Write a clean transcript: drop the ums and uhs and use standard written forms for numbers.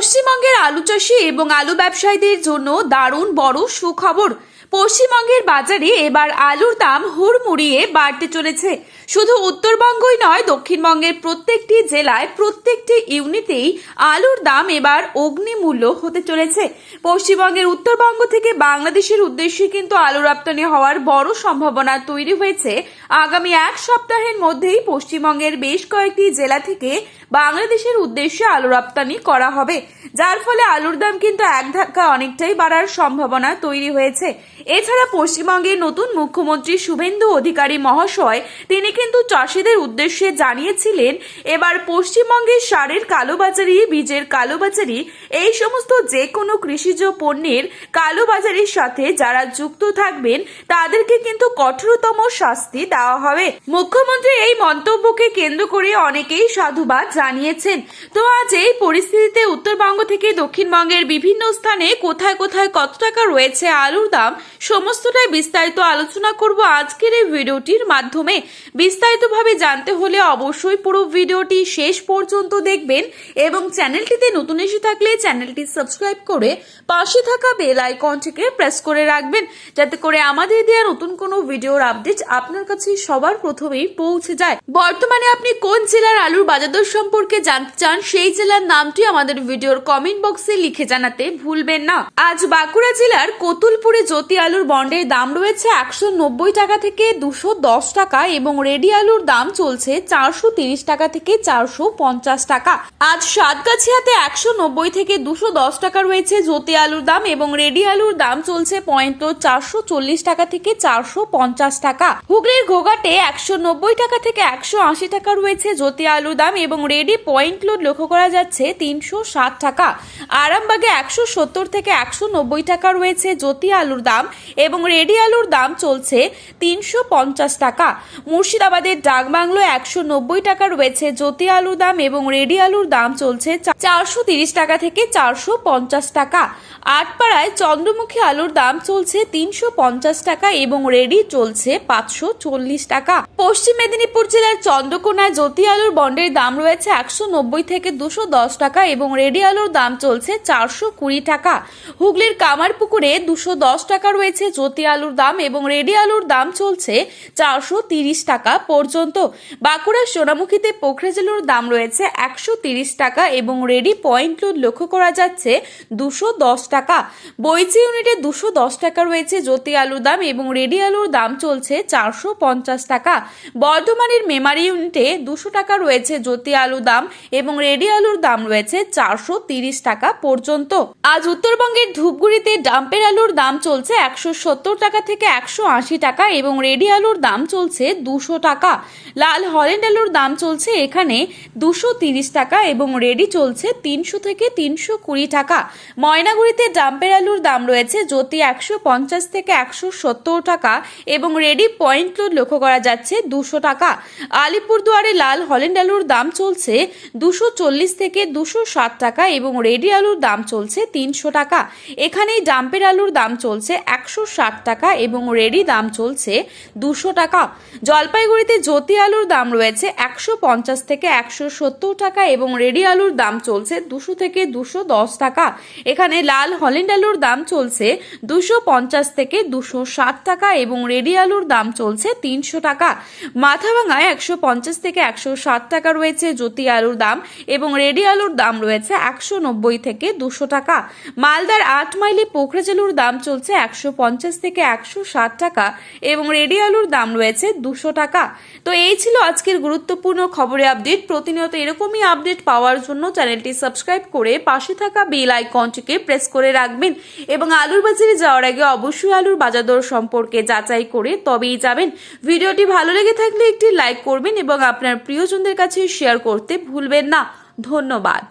পশ্চিমবঙ্গের আলু চাষি এবং আলু ব্যবসায়ীদের জন্য দারুণ বড় সুখবর। পশ্চিমবঙ্গের বাজারে এবার আলুর দাম হুড়মুড়িয়ে বাড়তে চলেছে। শুধু উত্তরবঙ্গই নয়, দক্ষিণবঙ্গের প্রত্যেকটি জেলায় প্রত্যেকটি ইউনিটেই আলুর দাম এবার অগ্নিমূল্য হতে চলেছে। পশ্চিমবঙ্গের উত্তরবঙ্গ থেকে বাংলাদেশের উদ্দেশ্যে কিন্তু আলু রপ্তানি হওয়ার বড় সম্ভাবনা তৈরি হয়েছে। আগামী এক সপ্তাহের মধ্যেই পশ্চিমবঙ্গের বেশ কয়েকটি জেলা থেকে বাংলাদেশের উদ্দেশ্যে আলু রপ্তানি করা হবে, যার ফলে আলুর দাম কিন্তু এক ধাক্কা অনেকটাই বাড়ার সম্ভাবনা তৈরি হয়েছে। এছাড়া পশ্চিমবঙ্গের নতুন মুখ্যমন্ত্রী শুভেন্দু অধিকারী মহাশয় তিনি কিন্তু চাষিদের উদ্দেশ্যে জানিয়েছিলেন, এবার পশ্চিমবঙ্গের সারের কালোবাজারি, বীজের কালোবাজারি, এই সমস্ত যে কোনো কৃষিজ পণ্যের কালোবাজারির সাথে যারা যুক্ত থাকবেন তাদেরকে কিন্তু কঠোরতম শাস্তি দেওয়া হবে। মুখ্যমন্ত্রী এই মন্তব্যকে কেন্দ্র করে অনেকেই সাধুবাদ জানিয়েছেন। তো আজ এই পরিস্থিতিতে উত্তরবঙ্গ থেকে দক্ষিণবঙ্গের বিভিন্ন স্থানে কোথায় কোথায় কত টাকা রয়েছে আলুর দাম, সমস্তটাই বিস্তারিত আলোচনা করব আজকের এই ভিডিওটির মাধ্যমে। বিস্তারিতভাবে জানতে হলে অবশ্যই পুরো ভিডিওটি শেষ পর্যন্ত দেখবেন এবং চ্যানেলটিতে নতুন এসে থাকলে চ্যানেলটি সাবস্ক্রাইব করে পাশে থাকা বেল আইকনটিকে প্রেস করে রাখবেন, যাতে করে আমাদের দেওয়া নতুন কোনো ভিডিওর আপডেট আপনার কাছে সবার প্রথমেই পৌঁছে যায়। বর্তমানে আপনি কোন জেলার আলুর বাজার দর সম্পর্কে জানতে চান, সেই জেলার নামটি আমাদের ভিডিওর কমেন্ট বক্সে লিখে জানাতে ভুলবেন না। আজ বাঁকুড়া জেলার কতুলপুরে জ্যোতি আলুর বন্ডের দাম রয়েছে 190 টাকা থেকে 210 টাকা এবং রেডি আলুর দাম চলছে 430 টাকা থেকে 450 টাকা। আজ সাতগাছিয়াতে 190 থেকে 210 টাকা রয়েছে জ্যোতি আলুর দাম এবং রেডি আলুর দাম চলছে 440 টাকা থেকে 450 টাকা। হুগলির ঘোঘাটে 190 টাকা থেকে 180 টাকা রয়েছে জ্যোতি আলুর দাম এবং রেডি পয়েন্ট লোড লক্ষ্য করা যাচ্ছে 360 টাকা। আরামবাগে 170 থেকে 190 টাকা রয়েছে জ্যোতি আলুর দাম এবং রেডি আলুর দাম চলছে 350 টাকা। মুর্শিদাবাদের ডাকবাংলো 190 টাকা রয়েছে জ্যোতি আলুর দাম এবং রেডি আলুর দাম চলছে 430 টাকা থেকে 450 টাকা। আটপাড়ায় চন্দ্রমুখী আলুর দাম চলছে 350 টাকা এবং রেডি চলছে 540 টাকা। পশ্চিম মেদিনীপুর জেলার চন্দ্রকোনায় জ্যোতি আলুর বন্ডের দাম রয়েছে 190 থেকে 210 টাকা এবং রেডি আলুর দাম চলছে 420 টাকা। হুগলির কামারপুকুরে 210 টাকা রয়েছে জ্যোতি আলুর দাম এবং রেডি আলুর দাম চলছে 430 টাকা পর্যন্ত। বাঁকুড়ার সোনামুখীতে পোখরাজেলুর দাম রয়েছে 130 টাকা এবং রেডি পয়েন্ট লোড লক্ষ্য করা যাচ্ছে 210 টাকা। বইচি ইউনিটে 210 টাকা রয়েছে জ্যোতি আলুর দাম এবং রেডি আলুর দাম চলছে 450 টাকা। বর্ধমানের মেমারি ইউনিটে 200 টাকা রয়েছে জ্যোতি আলুর দাম এবং রেডি আলুর দাম রয়েছে 430 টাকা পর্যন্ত। আজ উত্তরবঙ্গের ধূপগুড়িতে ডাম্পের আলুর দাম চলছে 170 টাকা থেকে 180 টাকা এবং রেডি আলুর দাম চলছে 200 টাকা। লাল হল্যান্ড আলুর দাম চলছে এখানে 230 টাকা এবং রেডি চলছে 300 থেকে 320 টাকা। ময়নাগুড়িতে ডাম্পের আলুর দাম রয়েছে জ্যোতি 150 থেকে 170 টাকা এবং রেডি পয়েন্ট লোড লক্ষ্য করা যাচ্ছে 200 টাকা। আলিপুরদুয়ারে লাল হল্যান্ড আলুর দাম চলছে 240 থেকে 260 টাকা এবং রেডি আলুর দাম চলছে 300 টাকা। এখানেই ডাম্পের আলুর দাম চলছে 160 টাকা এবং রেডি দাম চলছে 200 টাকা। জলপাইগুড়িতে জ্যোতি আলুর দাম রয়েছে 150 থেকে 170 টাকা এবং রেডি আলুর দাম চলছে 200 থেকে 210 টাকা। এখানে লাল হল্যান্ড আলুর দাম চলছে 250 থেকে 260 টাকা এবং রেডি আলুর দাম চলছে 300 টাকা। মাথাভাঙায় 150 থেকে 160 টাকা রয়েছে জ্যোতি আলুর দাম এবং রেডি আলুর দাম রয়েছে 190 থেকে 200 টাকা। মালদার 8 মাইলে পোখরাজেলুর দাম চলছে 150 থেকে 160 টাকা এবং রেডি আলুর দাম রয়েছে 200 টাকা। তো এই ছিল আজকের গুরুত্বপূর্ণ খবরের আপডেট। প্রতিনিয়ত এরকমই আপডেট পাওয়ার জন্য চ্যানেলটি সাবস্ক্রাইব করে পাশে থাকা বেল আইকনটিকে প্রেস করে রাখবেন এবং আলুর বাজারে যাওয়ার আগে অবশ্যই আলুর বাজার দর সম্পর্কে যাচাই করে তবেই যাবেন। ভিডিওটি ভালো লেগে থাকলে একটি লাইক করবেন এবং আপনার প্রিয়জনদের কাছে শেয়ার করতে ভুলবেন না। ধন্যবাদ।